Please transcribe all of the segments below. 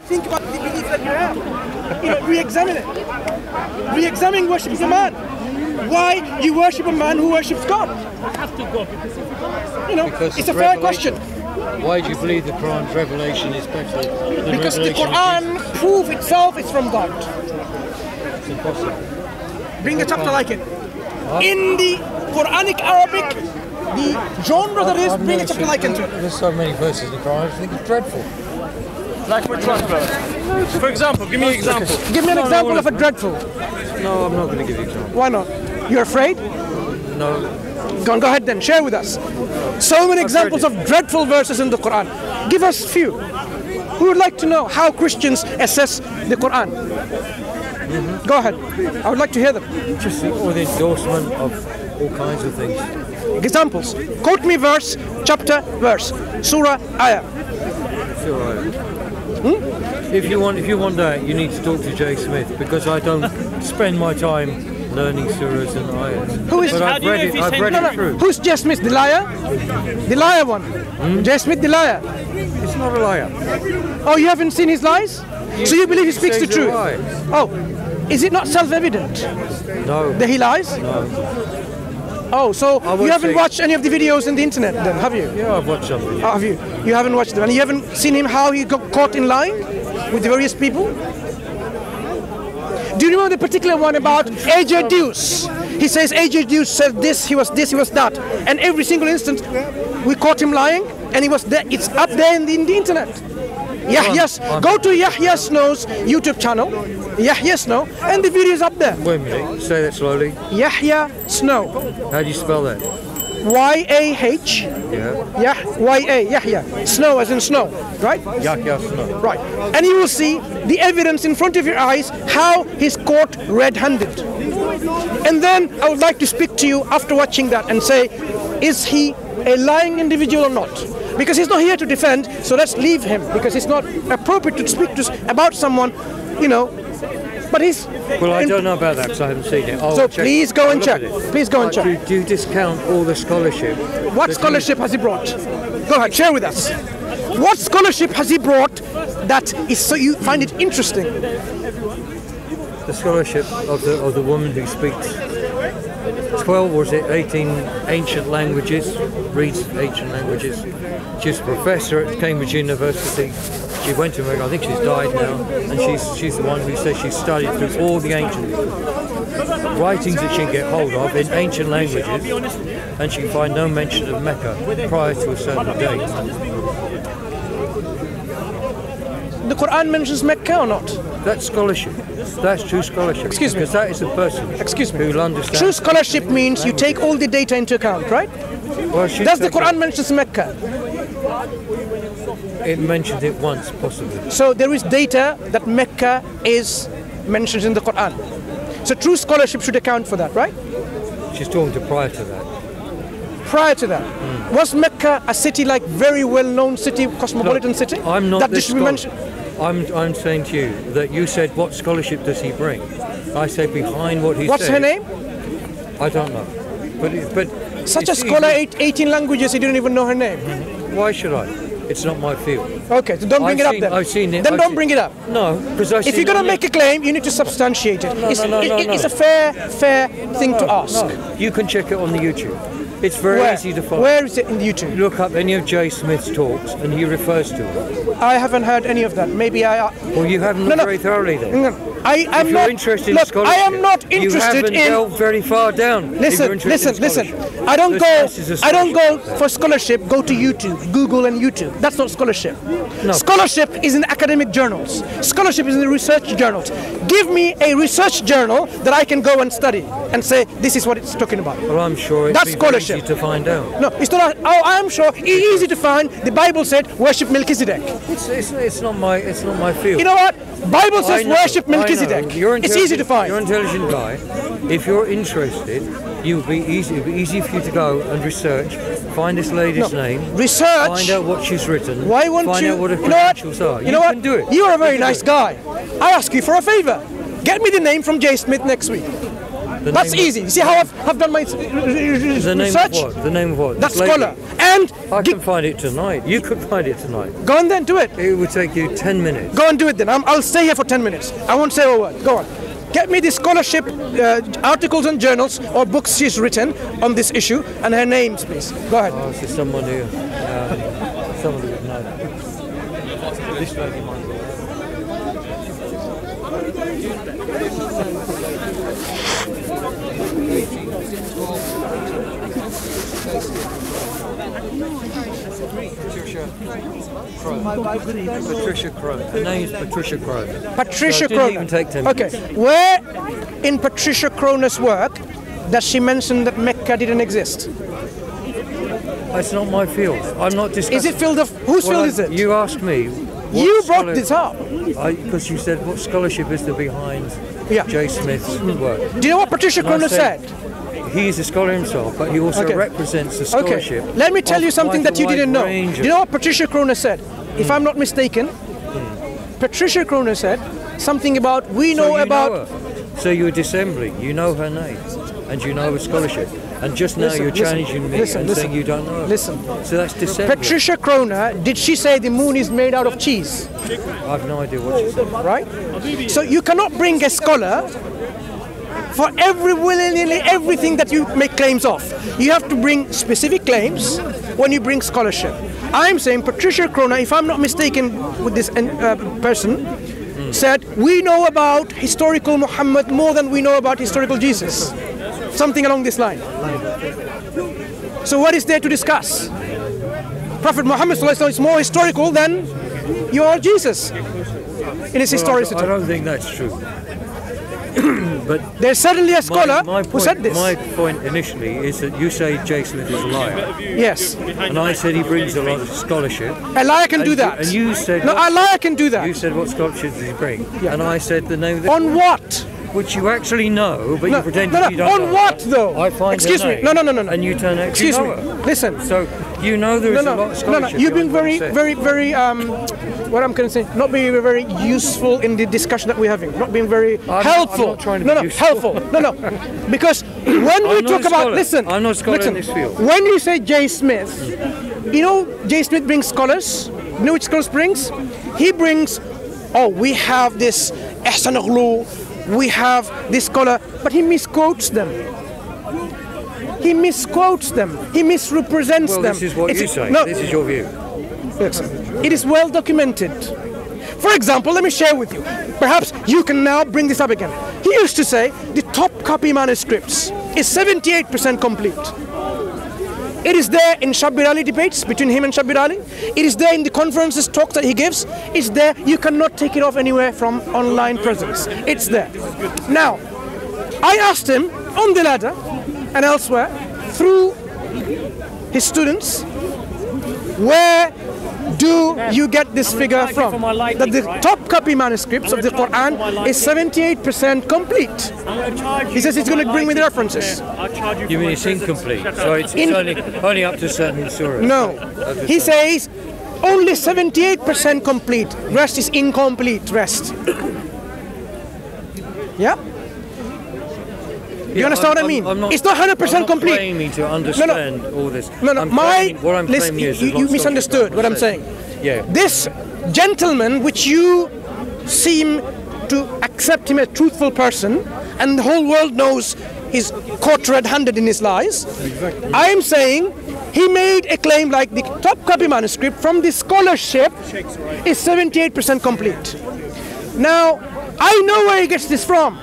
think about the belief that you have. You know, re-examine it. Re-examine worship of a man. Why you worship a man who worships God? I have to go because if you don't, you know, it's a fair question. Why do you believe the Quran's revelation is better than because the revelation Quran proof itself is from God. It's impossible. Bring a chapter like it. In the Quranic Arabic, the genre that is, bring a chapter like it. There's so many verses in the Quran, I think it's dreadful. like which one, brother? For example, give me an example. Give me an example of a dreadful. No, I'm not going to give you an example. Why not? You're afraid? No. Go ahead then, share with us. So many examples of dreadful verses in the Quran. Give us few. We would like to know how Christians assess the Quran. Go ahead. I would like to hear them. Just all the endorsement of all kinds of things. Examples. Quote me verse, chapter, verse, surah, ayah. Sure. If you want that, you need to talk to Jay Smith, because I don't spend my time learning surahs and ayahs. Who is? But I've read it through. Who's Jay Smith? The liar? The liar one. Jay Smith, the liar. It's not a liar. Oh, you haven't seen his lies? So you believe he speaks the truth? Oh, is it not self-evident? No. That he lies? No. Oh, so you haven't watched any of the videos on the internet then, have you? Yeah, I've watched some. Oh, have you? You haven't watched them, and you haven't seen him how he got caught in lying with the various people? Do you remember the particular one about AJ Deuce? He says AJ Deuce said this, he was that, and every single instant we caught him lying, and he was there. It's up there in the internet. Go to Yahya Snow's YouTube channel, Yahya Snow, and the video is up there. Wait a minute, say that slowly. Yahya Snow. How do you spell that? Y-A-H. Yeah. Y-A, Yahya. Snow as in snow, right? Yahya Snow. Right. And you will see the evidence in front of your eyes how he's caught red-handed. And then I would like to speak to you after watching that and say, is he a lying individual or not? Because he's not here to defend, so let's leave him, because it's not appropriate to speak to about someone, you know, but he's... Well, I don't know about that because I haven't seen it. So please go and check. Please go and check. Do you discount all the scholarship? What scholarship has he brought? Go ahead, share with us. What scholarship has he brought that is so you find it interesting? The scholarship of the woman who speaks 12 or is it 18 ancient languages, reads ancient languages. She's a professor at Cambridge University. She went to America, I think she's died now, and she's the one who says she studied through all the ancient writings that she can get hold of in ancient languages, and she can find no mention of Mecca prior to a certain date. The Quran mentions Mecca or not? That's scholarship. That's true scholarship. Excuse me. Because that is a person who will understand. True scholarship means you take all the data into account, right? Well, does the Quran mention Mecca? It mentioned it once, possibly. So there is data that Mecca is mentioned in the Quran. So true scholarship should account for that, right? She's talking to prior to that. Prior to that, was Mecca a city like very well-known city, cosmopolitan city? I'm not that this should be mentioned. I'm saying to you that you said what scholarship does he bring? I say behind what he said. What's her name? I don't know. But such a scholar, 18 languages, you didn't even know her name. Why should I? It's not my field. Okay, so don't bring it up then. I've seen it. Then don't bring it up. No, because if you're going to make a claim, you need to substantiate it. No, it's a fair thing to ask. No. You can check it on the YouTube. It's very easy to find. Where is it in the YouTube? Look up any of Jay Smith's talks, and he refers to it. I haven't heard any of that. Maybe I. Well, you haven't looked very thoroughly then. No. If you're interested in scholarship, I am not interested you haven't delved very far down. Listen. I don't go for scholarship. Go to YouTube, Google, and YouTube. That's not scholarship. No. Scholarship is in academic journals. Scholarship is in the research journals. Give me a research journal that I can go and study and say this is what it's talking about. Well, I'm sure it's easy to find out. No, it's not. Oh, I'm sure it's easy to find. The Bible said worship Melchizedek. It's not my field. You know what? Bible says worship Melchizedek. It's easy to find. You're an intelligent guy. If you're interested, it would be easy for you to go and research, find this lady's name, research, find out what she's written, why won't find you, out what her credentials are. You know what? Can do it. You are a very nice guy. I ask you for a favor. Get me the name from Jay Smith next week. That's easy. You see how I've done my research? The name of what? That scholar. And I can find it tonight. You could find it tonight. Go on then, do it. It would take you 10 minutes. Go and do it then. I'll stay here for 10 minutes. I won't say a word. Go on. Get me the scholarship articles and journals or books she's written on this issue and her names, please. Go ahead. Oh, this is someone who, someone who would know that. This lady might know. Patricia Crow. Her name's Patricia Crow. Patricia So it Crow. didn't even take 10 minutes. Okay. Where in Patricia Croner's work does she mention that Mecca didn't exist? It's not my field. I'm not discussing. Is it field of whose field is it? You asked me. You brought this up. Because you said what scholarship is there behind Yeah. J. Smith's work. Do you know what Patricia And I Croner said? He's a scholar himself, but he also Okay. represents the scholarship. Okay. Let me tell you of something quite that you a wide didn't know. range Do you know what Patricia Croner said? If I'm not mistaken, Patricia Croner said something about we know about. Know her. So you're dissembling. You know her name, and you know her scholarship. And just now you're challenging me and saying you don't know her. Listen. So that's dissembling. Patricia Croner, did she say the moon is made out of cheese? I have no idea what she said. Right? So you cannot bring a scholar for willy-nilly everything that you make claims of. You have to bring specific claims when you bring scholarship. I'm saying Patricia Croner, if I'm not mistaken with this person, said we know about historical Muhammad more than we know about historical Jesus. Something along this line. So what is there to discuss? Prophet Muhammad is more historical than your Jesus in his historicity. I don't think that's true. But there's certainly a scholar my who said this. My point initially is that you say J. Smith is a liar. Yes. And I said he brings a lot of scholarship. A liar can do that. And you said... No, a liar can do that. You said what scholarship does he bring? Yeah. And I said the name of the... On what? Which you actually know, but you pretend you don't on know. what though? I find Excuse her me. name, No. And you turn out Excuse you me. know her. Listen. So you know there is a lot of scholarship. You've been behind very, what I said. what I'm going to say, not being very useful in the discussion that we're having. Not being very helpful. I'm not trying to be useful. Helpful. No. Because when we talk about, listen. I'm not a scholar in this field. When you say J. Smith, you know J. Smith brings scholars. You know which scholars brings? He brings, we have this Ihsan Ghulu, we have this scholar, but he misquotes them. He misquotes them. He misrepresents them. This is what you say. No, this is your view. it is well documented. For example, let me share with you. Perhaps you can now bring this up again. He used to say the top copy manuscripts is 78% complete. It is there in Shabbir Ali debates between him and Shabbir Ali. It is there in the conferences, talks that he gives. It's there. You cannot take it off anywhere from online presence. It's there. Now, I asked him on the ladder and elsewhere through his students, where do you get this figure from? That the top copy manuscripts of the Quran is 78% complete. He says he's going to bring me the references. You mean it's incomplete? So it's only up to certain surahs? No. He says only 78% complete. Rest is incomplete. Rest. Yeah? You understand what I mean? It's not 100% complete. I'm not claiming to understand all this. No. What I'm listen, claiming is you misunderstood what I'm saying. Yeah. This gentleman, which you seem to accept him as a truthful person, and the whole world knows he's caught red-handed in his lies. Exactly. I am saying he made a claim like the top copy manuscript from the scholarship is 78% complete. Now, I know where he gets this from.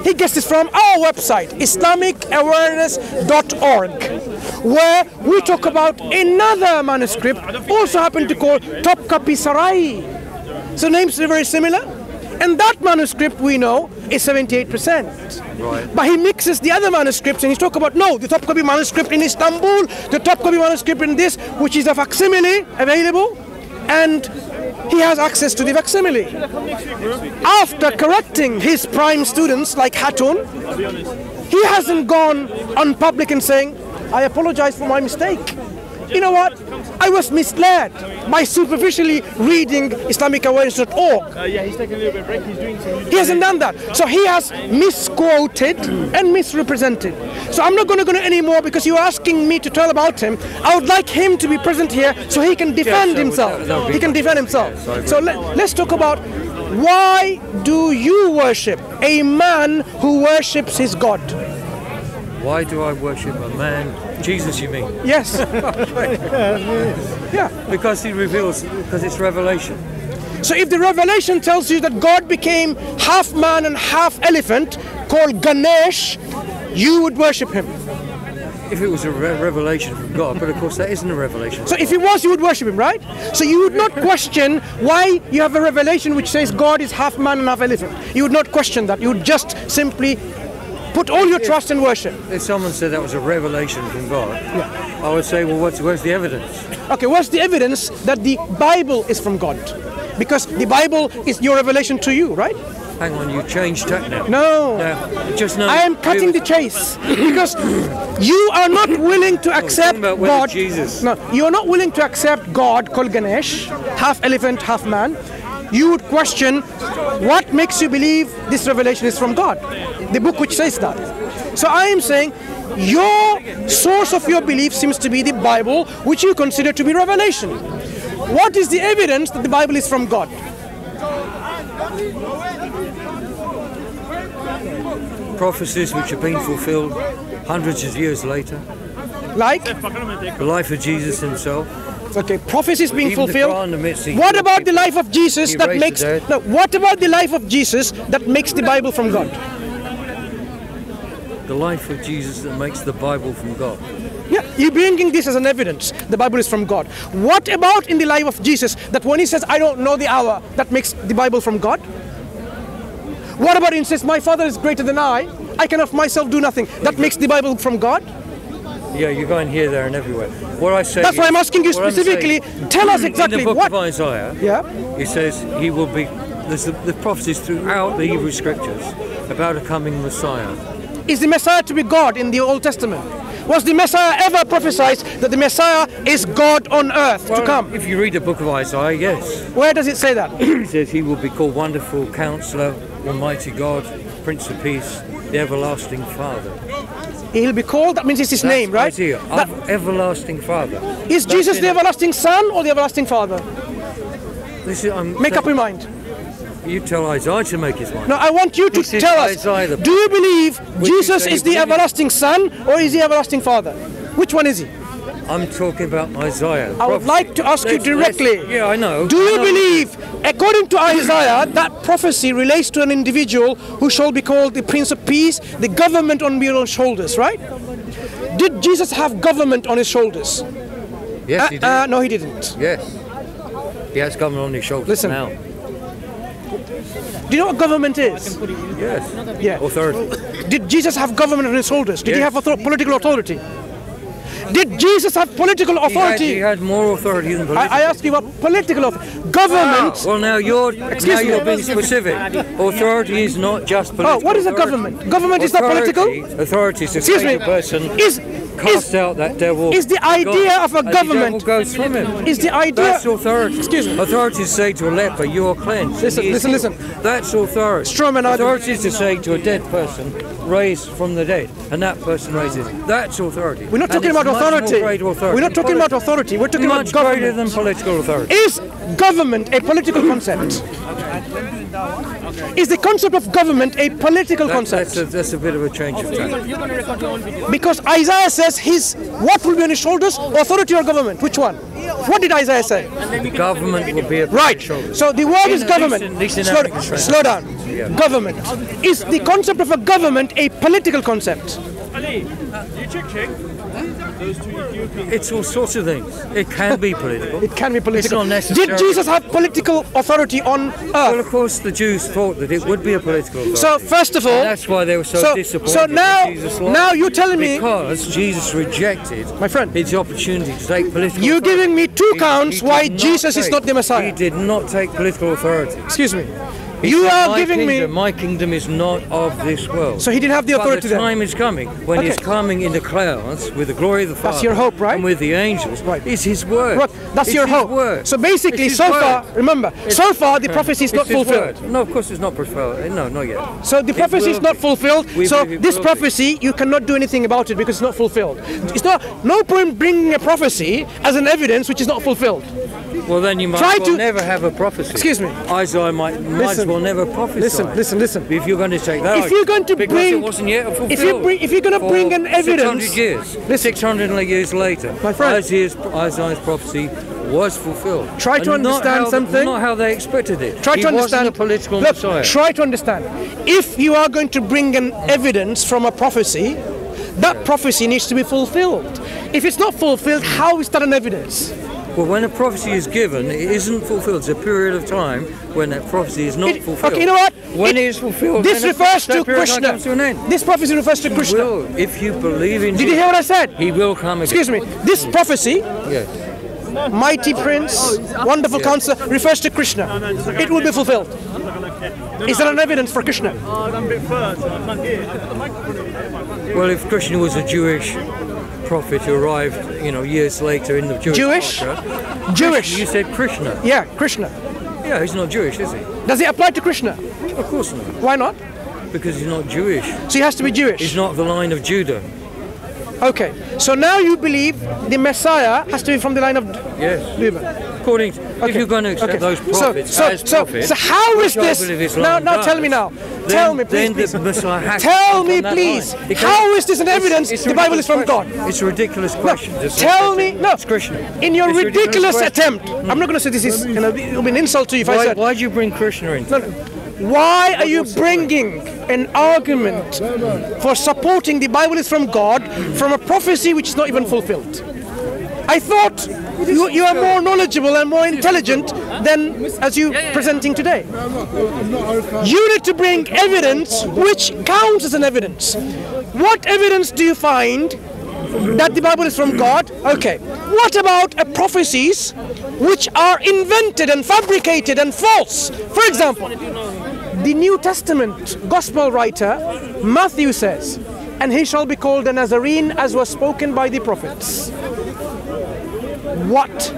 He gets this from our website, IslamicAwareness.org, where we talk about another manuscript, also happened to call Top Copy Sarai. So names are very similar. And that manuscript we know is 78%. Right. But he mixes the other manuscripts and he's talking about, no, the top copy manuscript in Istanbul, the top copy manuscript in this, which is a facsimile available, and he has access to the facsimile. After correcting his prime students like Hatun, he hasn't gone on public and saying, I apologize for my mistake. you know what? I was misled by superficially reading IslamicAwareness.org. Yeah, he's taking a little bit of break. He's doing something. He hasn't done that. So he has misquoted and misrepresented. So I'm not going to go anymore because you're asking me to tell about him. I would like him to be present here so he can defend himself. He can defend himself. So let's talk about, why do you worship a man who worships his God? Why do I worship a man? Jesus, you mean? Yes. Yeah. Because he reveals, because it's revelation. So if the revelation tells you that God became half man and half elephant, called Ganesh, you would worship him. If it was a revelation from God, but of course that isn't a revelation. So if it was, you would worship him, right? So you would not question why you have a revelation which says God is half man and half elephant. You would not question that. You would just simply put all your trust in worship. If someone said that was a revelation from God, yeah, I would say, well, where's the evidence? Okay, what's the evidence that the Bible is from God? Because the Bible is your revelation to you, right? Hang on, you changed tack now. No. Just now. I am cutting the chase because you are not willing to accept God. Jesus. No, you are not willing to accept God called Ganesh, half elephant, half man. You would question what makes you believe this revelation is from God, the book which says that. So I am saying your source of your belief seems to be the Bible, which you consider to be revelation. What is the evidence that the Bible is from God? Prophecies which have been fulfilled hundreds of years later. Like? The life of Jesus himself. Okay, prophecies being Even fulfilled. What about the life of Jesus that makes what about the life of Jesus that makes the Bible from God? The life of Jesus that makes the Bible from God. Yeah, you're bringing this as an evidence. The Bible is from God. What about in the life of Jesus that when he says, I don't know the hour, that makes the Bible from God? What about he says, my Father is greater than I can of myself do nothing, that makes the Bible from God? Yeah, you're going here, there and everywhere. What I say That's why I'm asking you specifically, tell us exactly in the book what. of Isaiah, it says he will be, there's the prophecies throughout the Hebrew scriptures about a coming Messiah. Is the Messiah to be God in the Old Testament? Was the Messiah ever prophesied that the Messiah is God on earth to come? If you read the book of Isaiah, yes. Where does it say that? It says he will be called Wonderful Counselor, Almighty God, Prince of Peace, the Everlasting Father. He'll be called, that means it's his name, right? Idea, Everlasting Father. Is Jesus the everlasting Son or the everlasting Father? Make up your mind. You tell Isaiah to make his mind. No, I want you to tell us, do you believe Jesus is the everlasting Son or is he everlasting Father? Which one is he? I'm talking about Isaiah. I would like to ask you directly. Yeah, I know. Do you believe, according to Isaiah, that prophecy relates to an individual who shall be called the Prince of Peace, the government on your shoulders, right? Did Jesus have government on his shoulders? Yes, he did. No, he didn't. Yes. He has government on his shoulders. Listen. Now. Do you know what government is? Yes. Yeah. Authority. Did Jesus have government on his shoulders? Did he have political authority? Did Jesus have political authority? He had more authority than political. I asked you about political authority. Government. Well, now you're being specific. Authority is not just political. Oh, what is a government? Government is not political? Authority is to say to a person, cast out that devil. Is the idea of a government? The devil goes from him. Is the idea? That's authority. Excuse me. Authority is to say to a leper, you are cleansed. Listen. That's authority. Strawman authority is to say to a dead person, raise from the dead, and that person raises. That's authority. We're not talking about authority. We're not talking about authority. We're talking about government. Greater than political authority. Is government a political concept? Is the concept of government a political concept? That's a bit of a change of tack. Because Isaiah says what will be on his shoulders, authority or government? Which one? What did Isaiah say? The government will be upon his shoulders. So the word is government. Slow down. Yeah. Government. Is the concept of a government a political concept? Ali, you check. It's all sorts of things. It can be political. It can be political. It's not necessary. Did Jesus have political authority on earth? Well, of course, the Jews thought that it would be a political authority. So, first of all, and that's why they were so disappointed. So now you're telling me, because Jesus rejected, my friend, his opportunity to take political. You're authority. giving me two counts why Jesus is not the Messiah. He did not take political authority. Excuse me. You are giving me. My kingdom is not of this world. So he didn't have the authority then. The time is coming when he's coming in the clouds with the glory with the Father. That's your hope, right? And with the angels. Right. It's His word. Right. That's it's your His hope. Word. So basically, It's so His far, word. remember, so far the prophecy is not It's His fulfilled. word. No, of course it's not fulfilled. No, not yet. So the prophecy is will not be. fulfilled. We So believe it this will prophecy, you cannot do anything about it because it's not fulfilled. It's no point bringing a prophecy as an evidence which is not fulfilled. Well, then you might Try as well to- never have a prophecy. Excuse me. Isaiah might as well never prophesy. Listen. If you're going to take that, If you're going to because bring, it wasn't yet fulfilled. if you're going to bring an evidence, 600 years. Listen. 600 years later, My friend. Isaiah's prophecy was fulfilled. Try to And not understand how- something. Not how they expected it. Try He to understand. wasn't a political Look, messiah. try to understand. If you are going to bring an evidence from a prophecy, that prophecy needs to be fulfilled. If it's not fulfilled, how is that an evidence? Well, when a prophecy is given, it isn't fulfilled. It's a period of time when that prophecy is not fulfilled. Okay, you know what? When it is fulfilled, this then refers that to period of time Krishna. comes to an end. This prophecy refers to He Krishna. will, if you believe in Did you hear what I said? He will come again. Excuse me. This prophecy, Yes. mighty prince, wonderful counselor, refers to Krishna. It will be fulfilled. Is that an evidence for Krishna? Well, if Krishna was a Jewish prophet who arrived, years later in the Jewish culture. Jewish. You said Krishna. Yeah, Krishna. Yeah, he's not Jewish, is he? Does it apply to Krishna? Of course not. Why not? Because he's not Jewish. So he has to be Jewish. He's not the line of Judah. Okay. So now you believe the Messiah has to be from the line of Yes. Judah. According to, if you're going to accept those prophets as prophets, so how is which I this? believe Islam Now does, tell me now. then- Tell me, please. then the Messiah has to Tell come me, from that please. line. Because How is this an evidence it's a the Bible is from ridiculous God? question. It's a ridiculous question. to say Tell that me, no. It's Krishna. In your It's a ridiculous question. attempt, I'm not going to say this is, it'll be an insult to you if I said. Why'd you bring Krishna into No, no. Why are you bringing an argument for supporting the Bible is from God from a prophecy which is not even fulfilled? I thought you are more knowledgeable and more intelligent than as you presenting today. You need to bring evidence which counts as an evidence. What evidence do you find that the Bible is from God? Okay. What about prophecies which are invented and fabricated and false? For example, the New Testament gospel writer Matthew says, "And he shall be called a Nazarene, as was spoken by the prophets." What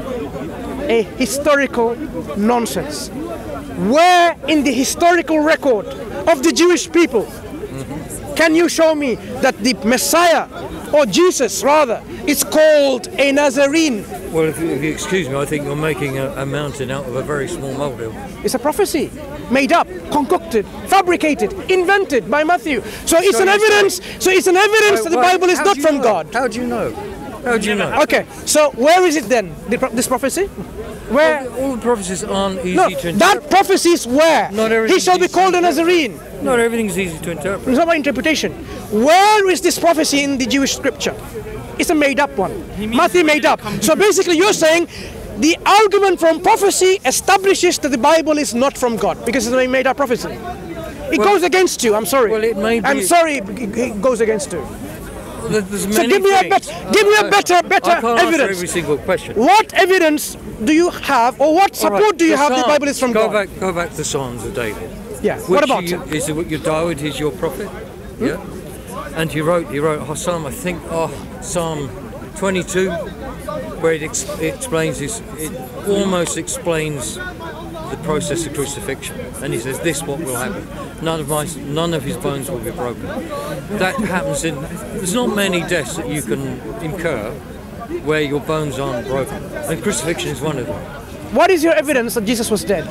a historical nonsense. Where in the historical record of the Jewish people can you show me that the Messiah, or Jesus rather, is called a Nazarene? Well, if you excuse me, I think you're making a mountain out of a very small molehill. It's a prophecy, made up, concocted, fabricated, invented by Matthew. So it's an evidence. So it's an evidence that the Bible is not from God. How do you know? How do you know? Okay, so where is it then? This prophecy? Where? All the prophecies aren't easy No, to interpret. that prophecy is where Not he everything's shall be easy called to a Nazarene. Not everything's easy to interpret. It's not my interpretation. Where is this prophecy in the Jewish scripture? It's a made-up one. Matthew made up. So basically you're saying the argument from prophecy establishes that the Bible is not from God because it's a made-up prophecy. It goes against you. I'm sorry. Well, it may be. I'm sorry. It goes against you. There's So many give me a things. better I can't answer evidence. every single question. What evidence do you have, or what All right, support do you the have that the Psalms. Bible is from God? Go back to the Psalms of David. Yeah. Which What about it? is it? Your David is your prophet. Yeah. And he wrote Psalm, I think, Psalm 22, where it explains this. It almost explains the process of crucifixion, and he says, "This what will happen. None of his bones will be broken." That happens in. There's not many deaths that you can incur where your bones aren't broken, and crucifixion is one of them. What is your evidence that Jesus was dead?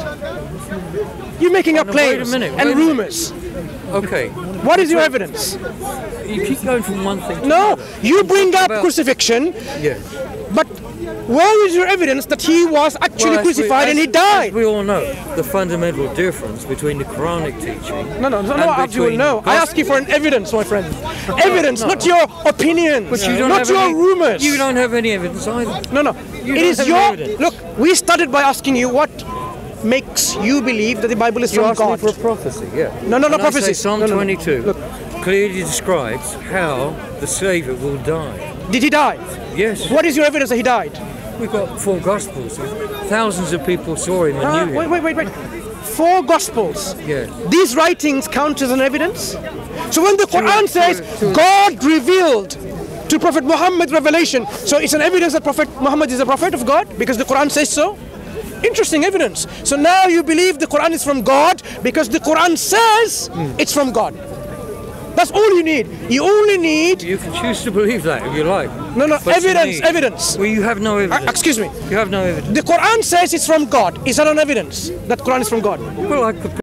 You're making up No, wait a claims minute, and wait a minute. rumors. Okay. What is your evidence? You keep going from one thing to No, another. you bring up About- crucifixion, Yes. but where is your evidence that he was actually Well, crucified and he as died? we all know, the fundamental difference between the Quranic teaching. No, and as you will between know. I ask you for an evidence, my friend. Evidence, no. not your opinions, But you don't not have your any, rumors. You don't have any evidence either. No. You It don't is have your evidence. look. We started by asking you what makes you believe that the Bible is You from asked me God. for a prophecy, yeah. No, And I prophecy. say Psalm No. 22 Look, clearly describes how the Saviour will die. did he die? Yes. What is your evidence that he died? We've got 4 Gospels. Thousands of people saw him and knew him. Wait. 4 Gospels. Yes. These writings count as an evidence? So when the Quran Two- says two- God revealed to Prophet Muhammad revelation. So it's an evidence that Prophet Muhammad is a prophet of God because the Quran says so. Interesting evidence. So now you believe the Quran is from God because the Quran says it's from God. That's all you need. You only need... You can choose to believe that if you like. No, But evidence, to me- evidence. Well, you have no evidence. Excuse me. You have no evidence. The Quran says it's from God. Is that an evidence that Quran is from God? Well, I could